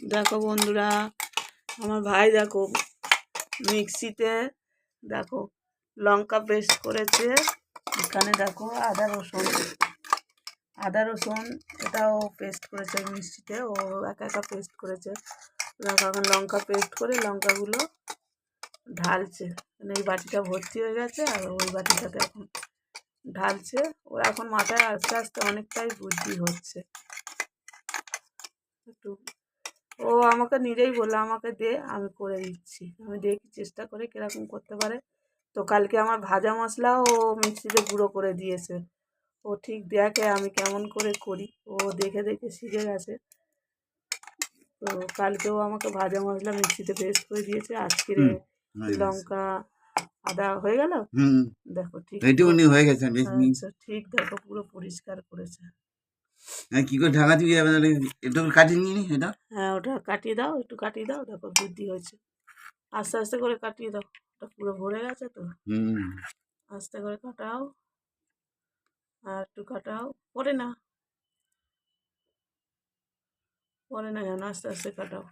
দেখো বন্ধুরা, আমার ভাই দেখো মিক্সিতে দেখো লঙ্কা পেস্ট করেছে। এখানে দেখো আদা রসুন এটাও পেস্ট করেছে মিক্সিতে, ও একা একা পেস্ট করেছে। দেখো এখন লঙ্কা পেস্ট করে লঙ্কাগুলো ঢালছে, মানে এই বাটিটা ভর্তি হয়ে গেছে আর ওই বাটিটাতে এখন ঢালছে। ওর এখন মাথায় আস্তে আস্তে অনেকটাই বুদ্ধি হচ্ছে। একটু ও আমাকে নিজেই বললো আমাকে দে, আমি করে দিচ্ছি, আমি দেখি চেষ্টা করে কীরকম করতে পারে। তো কালকে আমার ভাজা মশলাও ও মিক্সিতে গুঁড়ো করে দিয়েছে। ও ঠিক দেখে আমি কেমন করে করি, ও দেখে দেখে শিখে গেছে। তো কালকেও আমাকে ভাজা মশলা মিক্সিতে পেস্ট করে দিয়েছে। আজকে লঙ্কা আদা হয়ে গেল। দেখো ঠিক হয়ে গেছে। আচ্ছা ঠিক, দেখো পুরো পরিষ্কার করেছে। কি করে ঢাকা দিয়ে যাবে তাহলে? একটু কাটিয়ে নিয়ে নি এটা। হ্যাঁ ওটা কাটিয়ে দাও, একটু কাটিয়ে দাও। দেখো বুদ্ধি হয়েছে, আস্তে আস্তে করে কাটিয়ে দাও। ওটা পুরো ভরে গেছে তো, আস্তে করে কাটাও আর একটু কাটাও। পরে না কেন, আস্তে আস্তে কাটাও।